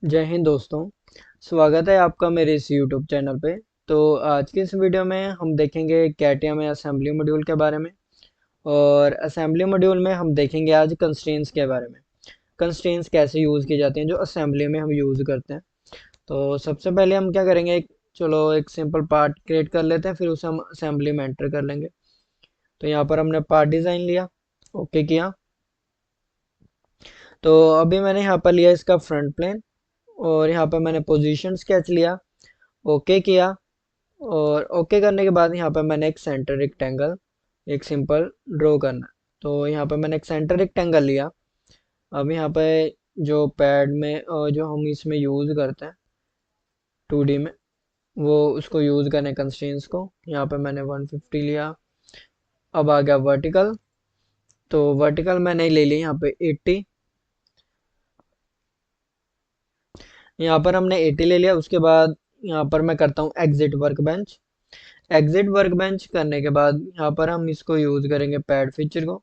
जय हिंद दोस्तों। स्वागत है आपका मेरे इस यूट्यूब चैनल पे। तो आज की इस वीडियो में हम देखेंगे कैटिया में असेंबली मॉड्यूल के बारे में। और असेंबली मॉड्यूल में हम देखेंगे आज कंस्ट्रेंट्स के बारे में। कंस्ट्रेंट्स कैसे यूज़ की जाती हैं जो असेंबली में हम यूज़ करते हैं। तो सबसे पहले हम क्या करेंगे, एक सिंपल पार्ट क्रिएट कर लेते हैं, फिर उसे हम असेंबली में एंटर कर लेंगे। तो यहाँ पर हमने पार्ट डिज़ाइन लिया, ओके किया। तो अभी मैंने यहाँ पर लिया इसका फ्रंट प्लेन, और यहाँ पर मैंने पोजीशन स्केच लिया, ओके किया। और ओके करने के बाद यहाँ पर मैंने एक सेंटर रेक्टेंगल एक सिंपल ड्रॉ करना है। तो यहाँ पर मैंने एक सेंटर रेक्टेंगल लिया। अब यहाँ पे जो पैड में जो हम इसमें यूज़ करते हैं 2D में, वो उसको यूज़ करने कंस्ट्रेंट्स को यहाँ पे मैंने 150 लिया। अब आ गया वर्टिकल, तो वर्टिकल मैंने ले लिया यहाँ पे 80। यहाँ पर हमने 80 ले लिया। उसके बाद यहाँ पर मैं करता हूँ exit work bench. Exit work bench करने के बाद यहाँ पर हम इसको यूज़ करेंगे पैड फीचर को।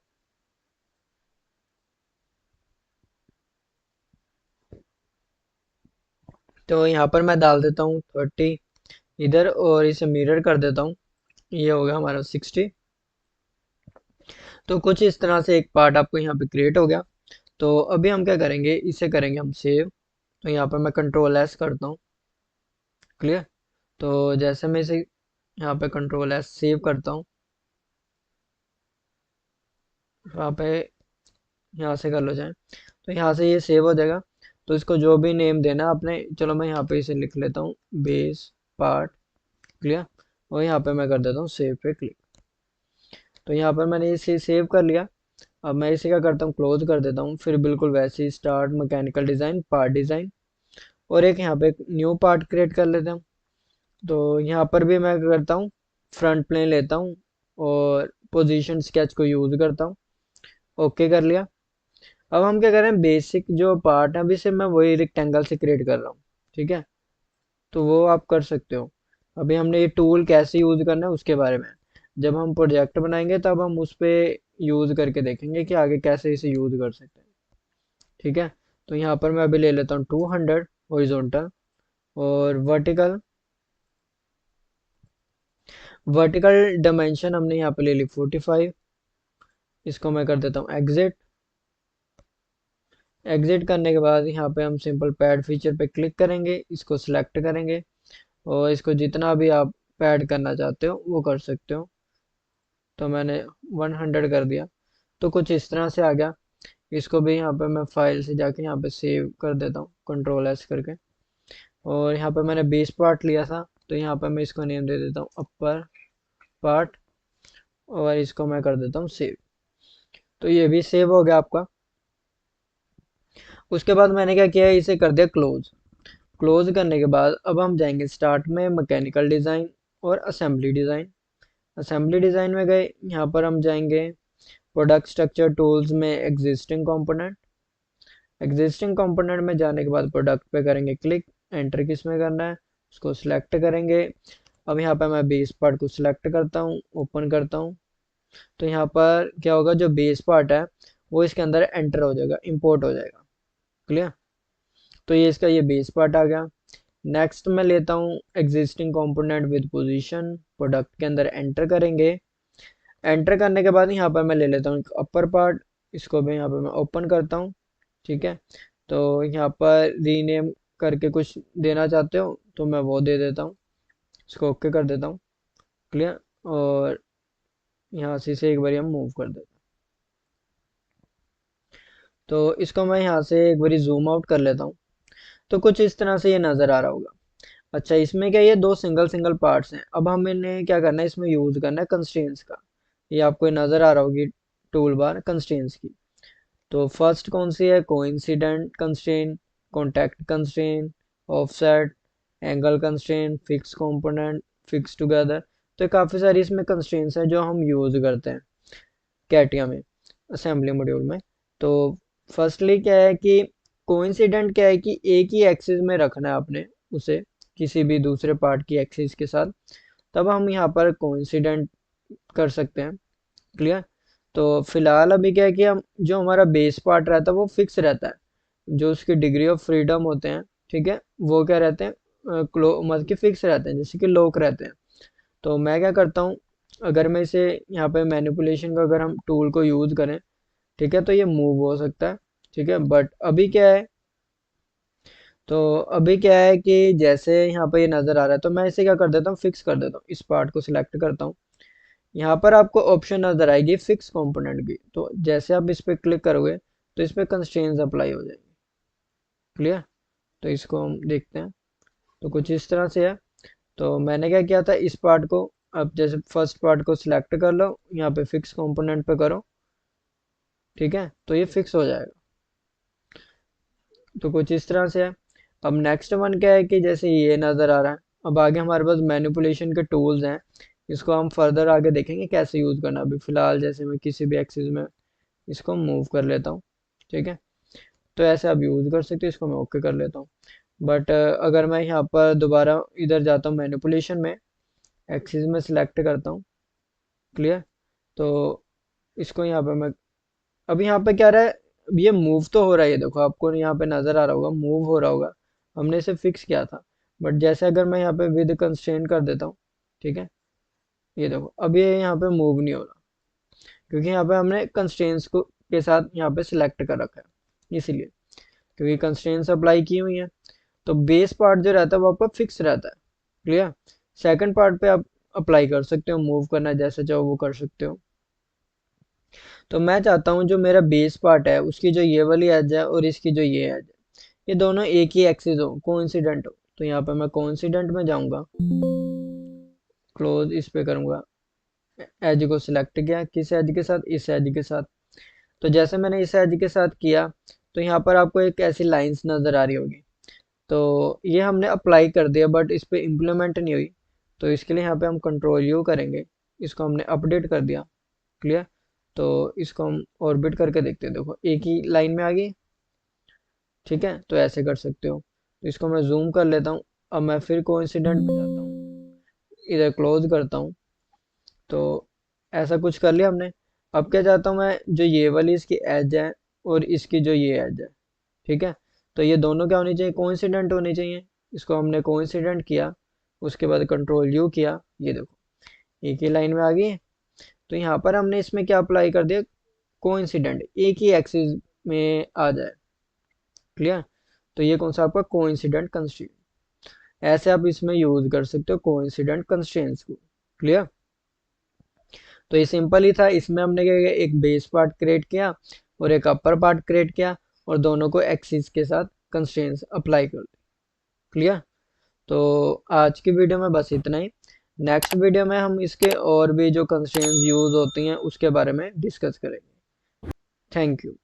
तो यहाँ पर मैं डाल देता हूँ 30 इधर, और इसे मिरर कर देता हूँ। ये हो गया हमारा 60। तो कुछ इस तरह से एक पार्ट आपको यहाँ पे क्रिएट हो गया। तो अभी हम क्या करेंगे, इसे करेंगे हम सेव। तो यहाँ पर मैं कंट्रोल एस करता हूँ, क्लियर। तो जैसे मैं इसे यहाँ पे कंट्रोल एस सेव करता हूँ, यहाँ पे यहाँ से कर लो चाहे, तो यहाँ से ये सेव हो जाएगा। तो इसको जो भी नेम देना आपने, चलो मैं यहाँ पे इसे लिख लेता हूँ बेस पार्ट, क्लियर। और यहाँ पे मैं कर देता हूँ सेव पे क्लिक। तो यहाँ पर मैंने इसे सेव कर लिया। अब मैं इसे क्या करता हूँ, क्लोज कर देता हूँ। फिर बिल्कुल वैसे ही start mechanical design part design, और एक यहाँ पे एक न्यू पार्ट क्रिएट कर लेते हैं। तो यहाँ पर भी मैं क्या करता हूँ, फ्रंट प्लेन लेता हूँ और पोजीशन स्केच को यूज़ करता हूँ, ओके कर लिया। अब हम क्या कर रहे हैं, बेसिक जो पार्ट है अभी से मैं वही रेक्टेंगल से क्रिएट कर रहा हूँ, ठीक है। तो वो आप कर सकते हो। अभी हमने ये टूल कैसे यूज़ करना है उसके बारे में जब हम प्रोजेक्ट बनाएंगे तब हम उस पे यूज़ करके देखेंगे कि आगे कैसे इसे यूज़ कर सकते हैं, ठीक है। तो यहाँ पर मैं अभी ले लेता हूँ 200 हॉरिजॉन्टल, और वर्टिकल वर्टिकल डायमेंशन हमने यहाँ पे ले ली 45। इसको मैं कर देता हूँ एग्जिट। एग्जिट करने के बाद यहाँ पे हम सिंपल पैड फीचर पे क्लिक करेंगे, इसको सिलेक्ट करेंगे, और इसको जितना भी आप पैड करना चाहते हो वो कर सकते हो। तो मैंने 100 कर दिया। तो कुछ इस तरह से आ गया। इसको भी यहाँ पे मैं फाइल से जाके यहाँ पे सेव कर देता हूँ कंट्रोल एस करके। और यहाँ पे मैंने बेस पार्ट लिया था, तो यहाँ पे मैं इसको नेम दे देता हूँ अपर पार्ट, और इसको मैं कर देता हूँ सेव। तो ये भी सेव हो गया आपका। उसके बाद मैंने क्या किया, इसे कर दिया क्लोज। क्लोज करने के बाद अब हम जाएंगे स्टार्ट में मैकेनिकल डिज़ाइन और असेंबली डिज़ाइन। असेंबली डिज़ाइन में गए, यहाँ पर हम जाएंगे प्रोडक्ट स्ट्रक्चर टूल्स में एग्जिस्टिंग कंपोनेंट। एग्जिस्टिंग कंपोनेंट में जाने के बाद प्रोडक्ट पे करेंगे क्लिक, एंटर किस में करना है उसको सिलेक्ट करेंगे। अब यहाँ पर मैं बेस पार्ट को सिलेक्ट करता हूँ, ओपन करता हूँ। तो यहाँ पर क्या होगा, जो बेस पार्ट है वो इसके अंदर एंटर हो जाएगा, इंपोर्ट हो जाएगा, क्लियर। तो ये इसका ये बेस पार्ट आ गया। नेक्स्ट मैं लेता हूँ existing component with position, product के अंदर एंटर करेंगे। एंटर करने के बाद यहाँ पर मैं ले लेता हूँ अपर पार्ट, इसको भी यहाँ पर मैं ओपन करता हूँ, ठीक है। तो यहाँ पर रीनेम करके कुछ देना चाहते हो तो मैं वो दे देता हूँ, इसको ओके कर देता हूँ, क्लियर। और यहाँ से इसे एक बार हम मूव कर देते हैं। तो इसको मैं यहाँ से एक बार जूम आउट कर लेता हूँ। तो कुछ इस तरह से ये नज़र आ रहा होगा। अच्छा, इसमें क्या, ये दो सिंगल सिंगल पार्ट्स हैं। अब हमें क्या करना है, इसमें यूज़ करना है कंस्ट्रेंट्स का। ये आपको नज़र आ रहा होगी टूल बार कंस्ट्रेंट्स की। तो फर्स्ट कौन सी है, coincident constraint, contact constraint, offset, angle constraint, fix component, fix together. तो काफ़ी सारी इसमें कंस्ट्रेंट्स हैं जो हम यूज़ करते हैं कैटिया में, असेंबली मॉड्यूल में। तो फर्स्टली क्या है कि कोइंसिडेंट क्या है कि एक ही एक्सिस में रखना है आपने उसे, किसी भी दूसरे पार्ट की एक्सिस के साथ, तब हम यहाँ पर कोइंसिडेंट कर सकते हैं, क्लियर। तो फिलहाल अभी क्या है कि हम जो हमारा बेस पार्ट रहता है वो फिक्स रहता है, जो उसकी डिग्री ऑफ फ्रीडम होते हैं ठीक है, वो क्या रहते हैं, क्लो मतलब कि फिक्स रहते हैं, जैसे कि लॉक रहते हैं। तो मैं क्या करता हूँ, अगर मैं इसे यहाँ पे मैनिपुलेशन का अगर हम टूल को यूज़ करें, ठीक है, तो ये मूव हो सकता है। ठीक है, बट अभी क्या है, तो अभी क्या है कि जैसे यहाँ पे ये नज़र आ रहा है, तो मैं इसे क्या कर देता हूँ, फिक्स कर देता हूँ, इस पार्ट को सिलेक्ट करता हूँ। यहाँ पर आपको ऑप्शन नज़र आएगी फिक्स कंपोनेंट की, तो जैसे आप इस पर क्लिक करोगे तो इस पर कंस्ट्रेंट्स अप्लाई हो जाएंगे। क्लियर? तो इसको हम देखते हैं, तो कुछ इस तरह से है। तो मैंने क्या किया था, इस पार्ट को, अब जैसे फर्स्ट पार्ट को सिलेक्ट कर लो, यहाँ पे फिक्स कंपोनेंट पे करो, ठीक है, तो ये फिक्स हो जाएगा। तो कुछ इस तरह से है। अब नेक्स्ट वन क्या है कि जैसे ये नज़र आ रहा है, अब आगे हमारे पास मैनिपुलेशन के टूल्स हैं, इसको हम फर्दर आगे देखेंगे कैसे यूज़ करना। अभी फ़िलहाल जैसे मैं किसी भी एक्सिस में इसको मूव कर लेता हूँ, ठीक है, तो ऐसे आप यूज़ कर सकते हो। इसको मैं ओके कर लेता हूँ। बट अगर मैं यहाँ पर दोबारा इधर जाता हूँ मैनिपुलेशन में, एक्सिस में सिलेक्ट करता हूँ, क्लियर, तो इसको यहाँ पे मैं, अब यहाँ पे क्या रहा है, ये मूव तो हो रहा है, ये देखो आपको यहाँ पे नज़र आ रहा होगा, मूव हो रहा होगा, हमने इसे फिक्स किया था। बट जैसे अगर मैं यहाँ पे विद कंस्ट्रेंट कर देता हूँ, ठीक है, ये देखो अब ये यहाँ पे मूव नहीं हो रहा, क्योंकि यहाँ पे हमने कंस्ट्रेंट्स को के साथ यहाँ पे सिलेक्ट कर रखा है, इसीलिए, क्योंकि कंस्ट्रेंट्स अप्लाई की हुई हैं। तो बेस पार्ट जो रहता है वो आपका फिक्स रहता है। क्लियर? सेकंड पार्ट पे आप अप्लाई कर सकते हो, मूव करना जैसे चाहो वो कर सकते हो। तो मैं चाहता हूँ जो मेरा बेस पार्ट है उसकी जो ये वाली एज है और इसकी जो ये एज है, ये दोनों एक ही एक्सिस हो, कोइंसिडेंट हो। तो यहाँ पे मैं कोइंसिडेंट में जाऊंगा, क्लोज इस पे करूंगा, एज को सिलेक्ट किया, किस एज के साथ, इस एज के साथ। तो जैसे मैंने इस एज के साथ किया, तो यहाँ पर आपको एक ऐसी लाइंस नजर आ रही होगी। तो ये हमने अप्लाई कर दिया बट इस पे इम्प्लीमेंट नहीं हुई, तो इसके लिए यहाँ पे हम कंट्रोल यू करेंगे, इसको हमने अपडेट कर दिया। क्लियर? तो इसको हम ऑर्बिट करके देखते हैं, देखो एक ही लाइन में आ गई। ठीक है, तो ऐसे कर सकते हो। तो इसको मैं जूम कर लेता हूँ। अब मैं फिर कोइंसिडेंट पे जाता हूँ, इधर क्लोज करता हूँ। तो ऐसा कुछ कर लिया हमने। अब क्या चाहता हूँ मैं, जो ये वाली इसकी एज है और इसकी जो ये एज है, ठीक है, तो ये दोनों क्या होनी चाहिए, कोइंसिडेंट होनी चाहिए। इसको हमने कोइंसिडेंट किया, उसके बाद कंट्रोल यू किया, ये देखो एक ही लाइन में आ गई। तो यहाँ पर हमने इसमें क्या अप्लाई कर दिया, कोइंसिडेंट, एक ही एक्सिस में आ जाए। क्लियर? तो ये कौन सा आपका कोइंसिडेंट कंस्ट्रेंट, ऐसे आप इसमें यूज कर सकते हो कोइंसिडेंट कंस्ट्रेंट्स को। क्लियर? तो ये सिंपल ही था। इसमें हमने क्या किया, एक बेस पार्ट क्रिएट किया और एक अपर पार्ट क्रिएट किया और दोनों को एक्सिस के साथ कंस्ट्रेंट्स अप्लाई कर दी। क्लियर? तो आज की वीडियो में बस इतना ही। नेक्स्ट वीडियो में हम इसके और भी जो कंस्ट्रेंट्स यूज होती हैं उसके बारे में डिस्कस करेंगे। Thank you.